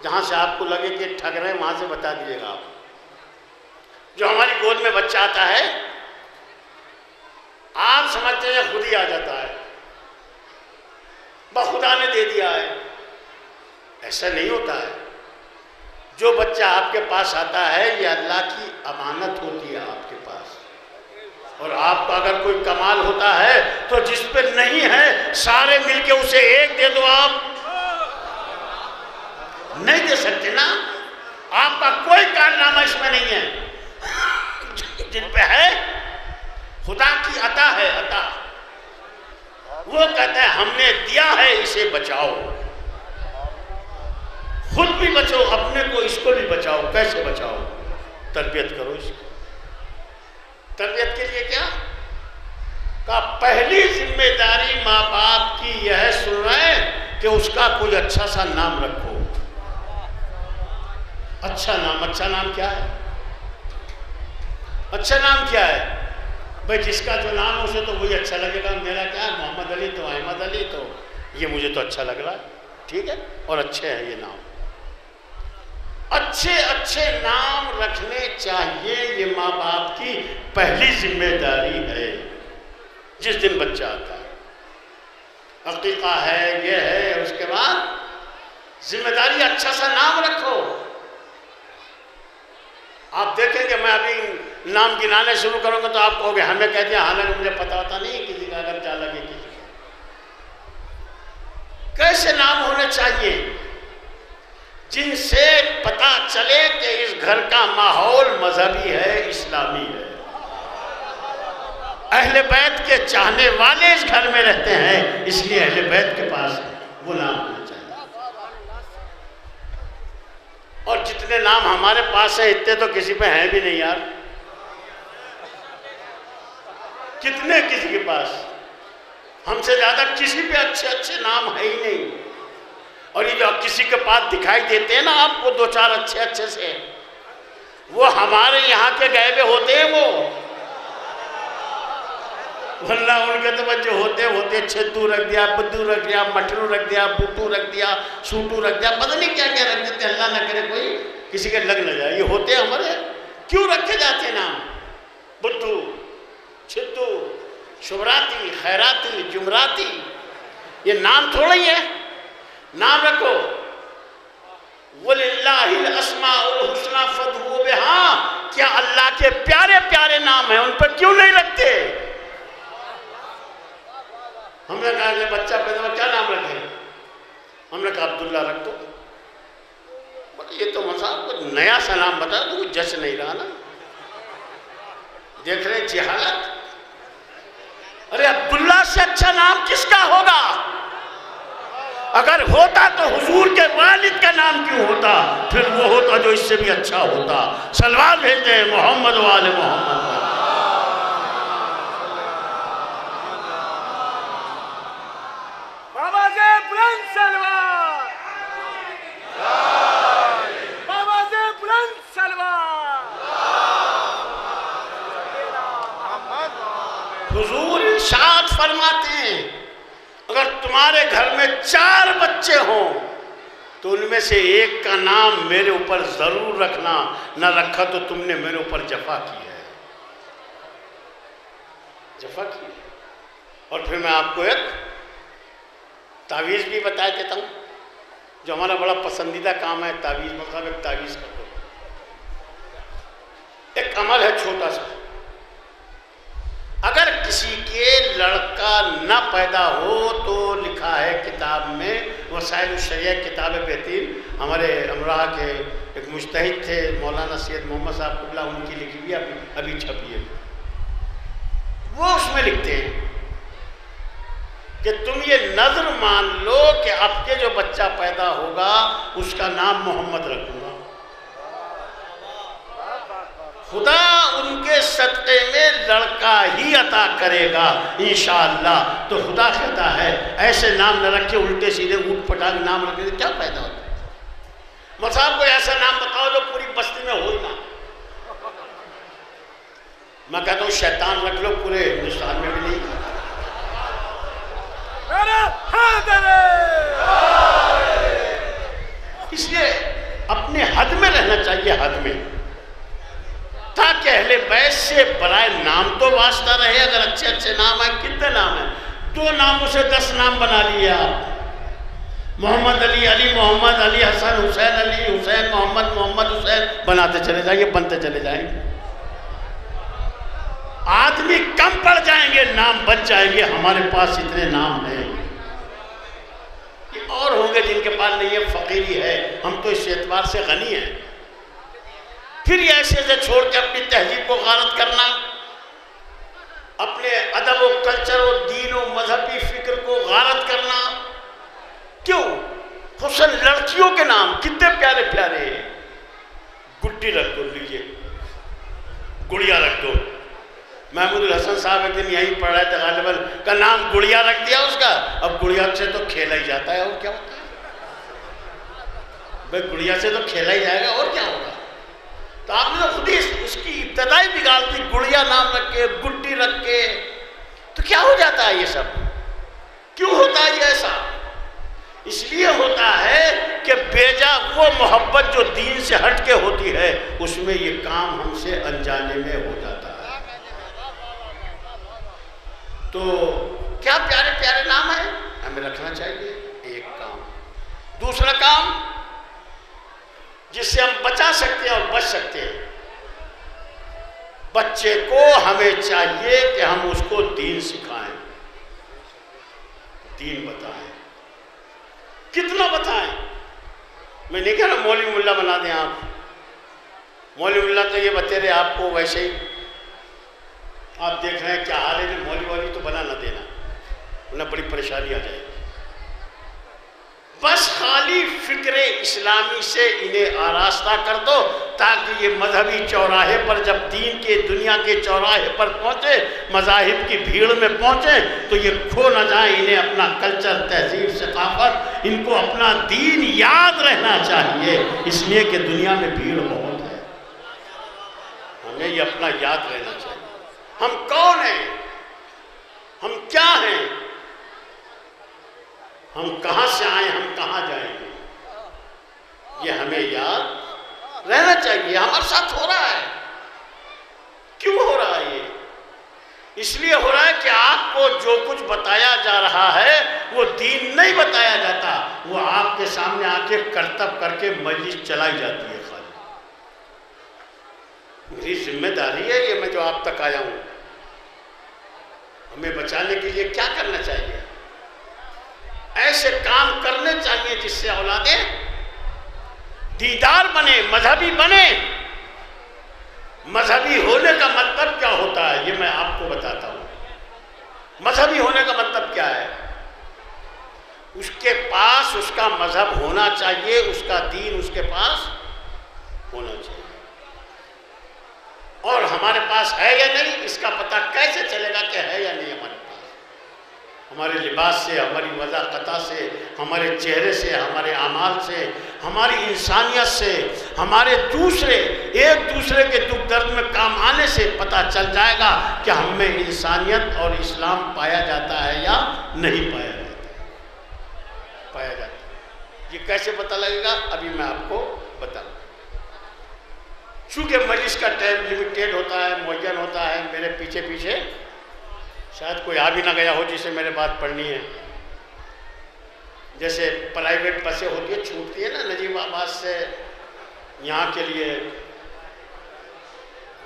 جہاں سے آپ کو لگے کہ ٹھگ رہے ہیں وہاں سے بتا دیجیے گا آپ. جو ہماری گود میں بچہ آتا ہے آپ سمجھتے ہیں خود ہی آ جاتا ہے، خدا نے دے دیا ہے. ایسا نہیں ہوتا ہے. جو بچہ آپ کے پاس آتا ہے یہ اللہ کی امانت ہوتی ہے آپ کے پاس. اور آپ کا اگر کوئی کمال ہوتا ہے تو جس پہ نہیں ہے سارے مل کے اسے ایک دے دو. آپ نہیں دے سکتے نا. آپ کا کوئی کارنامہ اس میں نہیں ہے. جن پہ ہے خدا کی عطا ہے، عطا. وہ کہتا ہے ہم نے دیا ہے اسے بچاؤ. خود بھی بچو، اپنے کو، اس کو بھی بچاؤ. کیسے بچاؤ؟ تربیت کرو اس کی. تربیت کے لیے کیا کہ پہلی ذمہ داری ماں باپ کی یہ ہے، سن رہے ہیں، کہ اس کا کوئی اچھا سا نام رکھو. اچھا نام. اچھا نام کیا ہے؟ اچھا نام کیا ہے؟ بھائی جس کا جو نام ہے اسے تو وہی اچھا لگے گا. میرا کیا ہے؟ محمد علی تو احمد علی، تو یہ مجھے تو اچھا لگ رہا ہے. ٹھیک ہے؟ اور اچھے ہیں یہ نام. اچھے اچھے نام رکھنے چاہیے. یہ ماں باپ کی پہلی ذمہ داری ہے. جس دن بچہ آتا ہے، عقیقہ ہے، یہ ہے، اس کے بعد ذمہ داری اچھا سا نام رکھو. آپ دیکھیں گے میں ابھی نام گنانے شروع کروں گا تو آپ کہو گے ہمیں کہہ دیا، حالانکہ مجھے پتا ہوتا نہیں کسی کا اگر جا لگے کسی کا. کیسے نام ہونے چاہیے جن سے پتا چلے کہ اس گھر کا ماحول مذہبی ہے، اسلامی ہے. اہل بیت کے چاہنے والے اس گھر میں رہتے ہیں، اس لیے اہل بیت کے پاس وہ نام ہونا چاہیے. اور جتنے نام ہمارے پاس ہیں اتنے تو کسی پہ ہیں بھی نہیں یار. کتنے کسی کے پاس؟ ہم سے زیادہ کسی پہ اچھے اچھے نام ہے ہی نہیں. اور یہ جو کسی کے پاس دکھائی دیتے ہیں نا آپ کو دو چار اچھے اچھے سے، وہ ہمارے یہاں کے گئے ہوئے ہوتے ہیں. وہ ورنہ ان کے تو جو ہوتے چھدو رکھ دیا، بدو رکھ دیا، مٹرو رکھ دیا، بوٹو رکھ دیا، سوٹو رکھ دیا، پتہ نہیں کیا کیا رکھ دیتے. اللہ نہ کرے کوئی کسی کے لگ نہ جائے. یہ ہوتے ہمارے. کیوں رکھے جاتے ہیں نام؟ بدو، چھدو، شبراتی، خیراتی، جمراتی. یہ نام تھوڑا ہی ہے. نام رکھو. وَلِلَّهِ الْأَسْمَاءُ الْحُسْنَى فَادْعُوهُ بِهَا. کیا اللہ کے پیارے پیارے نام ہیں، ان پر کیوں نہیں رکھتے؟ ہم نے کہا کہ بچہ پیدا ہوا کیا نام رکھے؟ ہم نے کہا عبداللہ رکھ دو. یہ تو مذہب کو نیا سا نام بتا تو کوئی جش نہیں رہا نا. دیکھ رہے جہالت. ارے عبداللہ سے اچھا نام کس کا ہوگا؟ اگر ہوتا تو حضور کے والد کا نام کیوں ہوتا؟ پھر وہ ہوتا جو اس سے بھی اچھا ہوتا. سلوات بھیج دیں محمد و آل محمد. حضور ارشاد فرماتے ہیں اگر تمہارے گھر میں 4 بچے ہوں تو ان میں سے ایک کا نام میرے اوپر ضرور رکھنا. نہ رکھا تو تم نے میرے اوپر جفا کی ہے. جفا کی ہے. اور پھر میں آپ کو ایک تعویذ بھی بتا دیتا ہوں جو ہمارا بڑا پسندیدہ کام ہے. تعویذ مطلب ایک تعویذ کر دو. ایک عمل ہے چھوٹا سا، اگر کسی کے لڑکا نہ پیدا ہو تو لکھا ہے کتاب میں، وسائل الشریعہ کتاب بہترین، ہمارے امراء کے ایک مجتہد تھے مولانا سید محمد صاحب قبلہ، ان کی لکھی ہوئی ابھی چھپی ہے، وہ اس میں لکھتے ہیں کہ تم یہ نظر مان لو کہ اب کے جو بچہ پیدا ہوگا اس کا نام محمد رکھوں گا، خدا ان کے صدقے میں لڑکا ہی عطا کرے گا انشاءاللہ۔ تو خدا کہتا ہے ایسے نام نہ رکھے الٹے سیدھے اوٹ پٹانگ نام رکھنے سے کیا فائدہ ہوتا ہے؟ مصعب کو ایسا نام بتاؤ جو پوری بستی میں ہو ہی نہ، میں کہتا ہوں شیطان رکھ لو، پورے ہندوستان میں بھی نہیں۔ اس لیے اپنے حد میں رہنا چاہیے، حد میں، تاکہ اہل بیت سے برائے نام تو واسطہ رہے۔ اگر اچھے اچھے نام ہیں، کتنے نام ہیں؟ 2 ناموں سے 10 نام بنا لیے آپ، محمد علی، علی محمد، علی حسن، حسین علی، حسین محمد، محمد حسین، بناتے چلے جائیں گے، بنتے چلے جائیں گے، آدمی کم پڑ جائیں گے، نام بچ جائیں گے۔ ہمارے پاس اتنے نام ہیں، اور ہوں گے جن کے پاس نہیں ہے، فقیری ہے، ہم تو اس اعتبار سے غنی ہیں۔ پھر یہ ایسے سے چھوڑ کے اپنی تہذیب کو غارت کرنا، اپنے ادب و کلچر و دین و مذہبی فکر کو غارت کرنا، کیوں؟ حسن لڑکیوں کے نام کتنے پیارے پیارے ہیں، گڈی رکھ دو، لیجیے گڑیا رکھ دو۔ محمود الحسن صاحب ایک دن یہیں پڑھ رہے تھے، غالباً کا نام گڑیا رکھ دیا اس کا، اب گڑیا سے تو کھیلا ہی جاتا ہے، اور کیا ہوتا ہے بھائی، گڑیا سے تو کھیلا ہی جائے گا، اور کیا ہوگا؟ تو آپ نے تو خود ہی اس کی ابتدائی بگاڑ دی، گڑیا نام رکھ کے، گڈی رکھ کے، تو کیا ہو جاتا ہے یہ سب؟ کیوں ہوتا ہے یہ ایسا؟ اس لیے ہوتا ہے کہ بیجا وہ محبت جو دین سے ہٹ کے ہوتی ہے، اس میں یہ کام ہم سے انجانے میں ہو جاتا ہے۔ تو کیا پیارے پیارے نام ہیں، ہمیں رکھنا چاہیے، ایک کام۔ دوسرا کام جس سے ہم بچا سکتے ہیں اور بچ سکتے ہیں، بچے کو ہمیں چاہیے کہ ہم اس کو دین سکھائیں، دین بتائیں۔ کتنا بتائیں؟ میں نہیں کہہ رہا مولوی ملا بنا دیں آپ، مولوی ملا تو یہ بتے رہے آپ کو، ویسے ہی آپ دیکھ رہے ہیں کیا حال ہے، مولوی والی تو بنا نہ دینا، انہیں بڑی پریشانی آ جائے گی۔ بس خالی فکر اسلامی سے انہیں آراستہ کر دو، تاکہ یہ مذہبی چوراہے پر جب دین کے دنیا کے چوراہے پر پہنچے، مذاہب کی بھیڑ میں پہنچے، تو یہ کھو نہ جائیں۔ انہیں اپنا کلچر، تہذیب، ثقافت، ان کو اپنا دین یاد رہنا چاہیے، اس لیے کہ دنیا میں بھیڑ بہت ہے، ہمیں یہ اپنا یاد رہنا چاہیے۔ ہم کون ہیں، ہم کیا ہیں، ہم کہاں سے آئے، ہم کہاں جائیں گے، یہ ہمیں یاد رہنا چاہیے۔ ہمارے ساتھ ہو رہا ہے، کیوں ہو رہا ہے یہ؟ اس لیے ہو رہا ہے کہ آپ کو جو کچھ بتایا جا رہا ہے وہ دین نہیں بتایا جاتا، وہ آپ کے سامنے آ کے کرتب کر کے مجلس چلائی جاتی ہے۔ خالی میری ذمہ داری ہے یہ، میں جو آپ تک آیا ہوں، ہمیں بچانے کے لیے کیا کرنا چاہیے؟ ایسے کام کرنے چاہیے جس سے اولادیں دیدار بنے، مذہبی بنے۔ مذہبی ہونے کا مطلب کیا ہوتا ہے یہ میں آپ کو بتاتا ہوں۔ مذہبی ہونے کا مطلب کیا ہے؟ اس کے پاس اس کا مذہب ہونا چاہیے، اس کا دین اس کے پاس ہونا چاہیے، اور ہمارے پاس ہے یا نہیں اس کا پتہ کیسے چلے گا کہ ہے یا نہیں ہمارے پاس؟ ہمارے لباس سے، ہماری وضاحت سے، ہمارے چہرے سے، ہمارے اعمال سے، ہماری انسانیت سے، ہمارے ایک دوسرے کے دکھ درد میں کام آنے سے پتہ چل جائے گا کہ ہم میں انسانیت اور اسلام پایا جاتا ہے یا نہیں پایا جاتا ہے۔ یہ کیسے پتہ لگے گا؟ ابھی میں آپ کو بتاؤں۔ چونکہ مجلس کا ٹائم لیمیٹیڈ ہوتا ہے، معین ہوتا ہے، میرے پیچھے شاید کوئی آ بھی نہ گیا ہو جسے میرے بات پڑھنی ہے۔ جیسے پرائیویٹ بسیں ہوتی ہیں، چھوٹتی ہے نا نجیب آباد سے یہاں کے لیے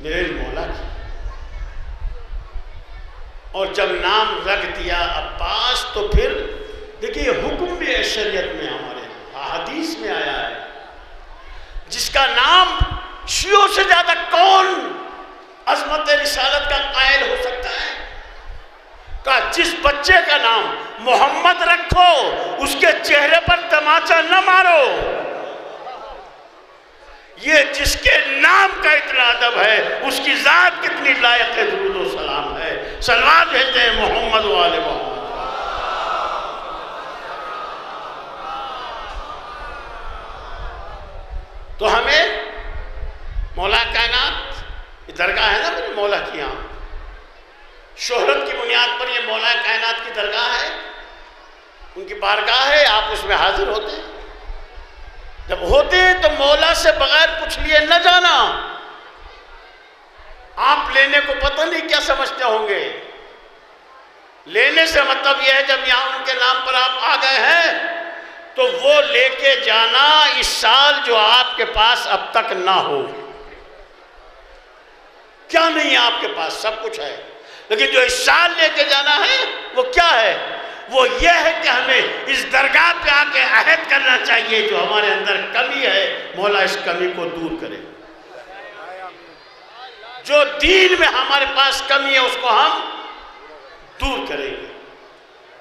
میرے مولا کی. اور جب نام رکھ دیا عباس تو پھر دیکھیے حکم بھی ہے شریعت میں، ہمارے حدیث میں آیا ہے، جس کا نام شیعوں سے زیادہ کون عظمت رسالت کا قائل ہو سکتا ہے؟ کہا جس بچے کا نام محمد رکھو اس کے چہرے پر تماچا نہ مارو. یہ جس کے نام کا اتنا ادب ہے اس کی ذات کتنی لائق درود و سلام ہے. صلوات بھیجتے ہیں محمد و آل محمد. تو ہمیں مولا کائنات، یہ درگاہ ہے نا میرے مولا کی، یہاں شہرت کی بنیاد پر یہ مولا کائنات کی درگاہ ہے، ان کی بارگاہ ہے، آپ اس میں حاضر ہوتے ہیں. جب ہوتے ہیں تو مولا سے بغیر پوچھ لیے نہ جانا. آپ لینے کو پتہ نہیں کیا سمجھتے ہوں گے. لینے سے مطلب یہ ہے جب یہاں ان کے نام پر آپ آ گئے ہیں تو وہ لے کے جانا اس سال جو آپ کے پاس اب تک نہ ہو. کیا نہیں ہے آپ کے پاس؟ سب کچھ ہے، لیکن جو اس سال لے کے جانا ہے وہ کیا ہے؟ وہ یہ ہے کہ ہمیں اس درگاہ پہ آ کے عہد کرنا چاہیے جو ہمارے اندر کمی ہے مولا اس کمی کو دور کرے. جو دین میں ہمارے پاس کمی ہے اس کو ہم دور کریں گے.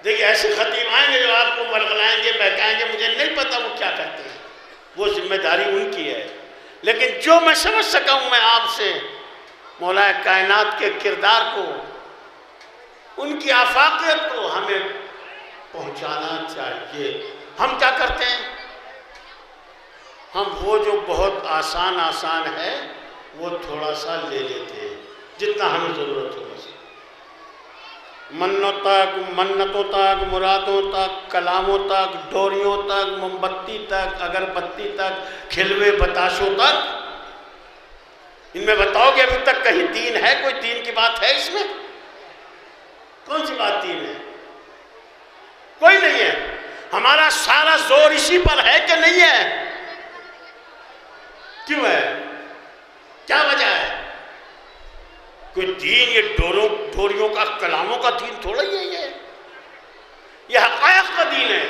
دیکھیں ایسے خطیب آئیں گے جو آپ کو ورغلائیں گے، بہکائیں گے، مجھے نہیں پتا وہ کیا کہتے ہیں، وہ ذمہ داری ان کی ہے. لیکن جو میں سمجھ سکا ہوں میں آپ سے مولا کائنات کے کردار کو، ان کی آفاقیت کو ہمیں پہنچانا چاہیے. ہم کیا کرتے ہیں؟ ہم وہ جو بہت آسان ہے وہ تھوڑا سا لے لیتے ہیں جتنا ہمیں ضرورت ہو. بس منتوں تک، مرادوں تک، کلاموں تک، ڈوریوں تک، موم بتی تک، اگربتی تک، کھلوے بتاشوں تک. ان میں بتاؤ کہ ابھی تک کہیں دین ہے؟ کوئی دین کی بات ہے اس میں؟ کون سی بات دین ہے؟ کوئی نہیں ہے. ہمارا سارا زور اسی پر ہے کہ نہیں ہے؟ کیوں ہے؟ کیا وجہ ہے؟ کوئی دین یہ ڈوریوں کا، کلاموں کا دین تھوڑا ہی ہے. یہ حقائق کا دین ہے.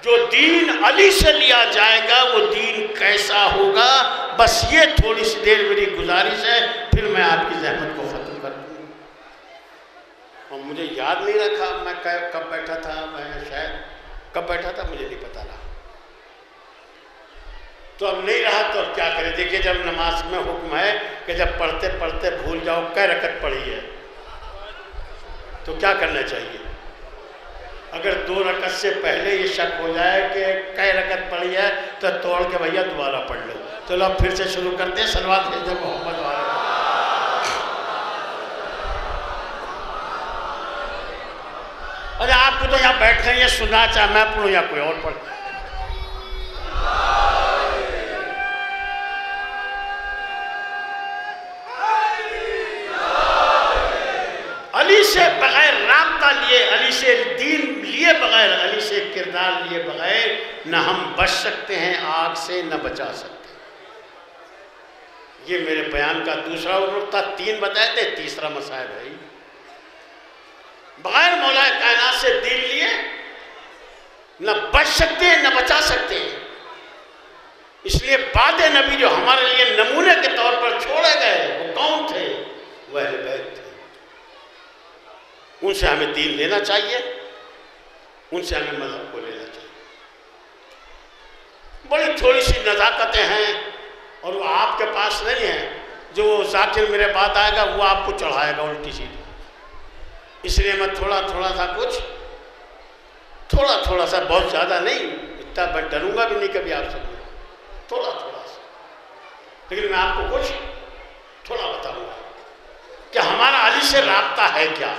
جو دین علی سے لیا جائے گا وہ دین کیسا ہوگا؟ بس یہ تھوڑی سی دیر میری گزارش ہے، پھر میں آپ کی زحمت کو ختم کر دوں. اور مجھے یاد نہیں رکھا میں کب بیٹھا تھا، میں شاید کب بیٹھا تھا مجھے نہیں پتا رہا. تو اب نہیں رہا تو اب کیا کریں؟ دیکھیے جب نماز میں حکم ہے کہ جب پڑھتے پڑھتے بھول جاؤ کئی رکعت پڑھی ہے تو کیا کرنا چاہیے؟ اگر 2 رکعت سے پہلے یہ شک ہو جائے کہ کئی رکعت پڑھی ہے تو توڑ کے بھیا دوبارہ پڑھ لو. چلو اب پھر سے شروع کرتے ہیں. صلوات بھیجتے ہیں محمد والے. ارے آپ کو تو یہاں بیٹھنے یہ سننا چاہے میں پڑھوں یا کوئی اور پڑھ. علی سے بغیر رابطہ لیے، علی سے دین لیے بغیر، علی سے کردار لیے بغیر نہ ہم بچ سکتے ہیں آگ سے، نہ بچا سکتے. یہ میرے بیان کا دوسرا نقطہ. 3 بتائے تھے، تیسرا مسائل ہے بغیر مولا کائنات سے دین لیے نہ بچ سکتے ہیں نہ بچا سکتے ہیں. اس لیے بعد نبی جو ہمارے لیے نمونے کے طور پر چھوڑے گئے وہ کون تھے؟ وہ اہل بیت تھے. ان سے ہمیں دین لینا چاہیے، ان سے ہمیں مذہب کو لینا چاہیے. بڑی تھوڑی سی نزاکتیں ہیں اور وہ آپ کے پاس نہیں ہیں. جو ذاکر میرے بات آئے گا وہ آپ کو چڑھائے گا الٹی سیدھی. اس لیے میں تھوڑا سا کچھ تھوڑا سا، بہت زیادہ نہیں، اتنا میں ڈروں گا بھی نہیں کبھی آپ سے، تھوڑا سا، لیکن میں آپ کو کچھ تھوڑا بتاؤں گا کہ ہمارا علی سے رابطہ ہے کیا.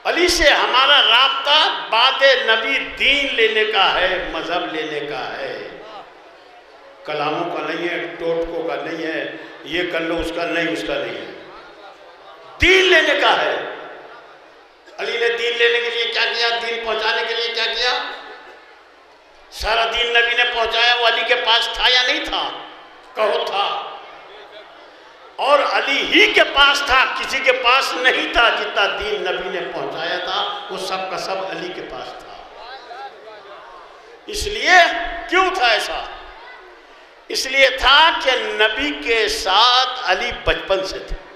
علی سے ہمارا رابطہ بعد نبی دین لینے کا ہے، مذہب لینے کا ہے. کلاموں کا نہیں ہے، ٹوٹکوں کا نہیں ہے، یہ کر لو اس کا نہیں، اس کا نہیں ہے. دین لینے کا ہے. علی نے دین لینے کے لیے کیا کیا؟ دین پہنچانے کے لیے کیا کیا؟ سارا دین نبی نے پہنچایا. وہ علی کے پاس تھا یا نہیں تھا؟ کہو تھا. اور علی ہی کے پاس تھا، کسی کے پاس نہیں تھا۔ جتنا دین نبی نے پہنچایا تھا وہ سب کا سب علی کے پاس تھا۔ اس لیے کیوں تھا ایسا؟ اس لیے تھا کہ نبی کے ساتھ علی بچپن سے تھے۔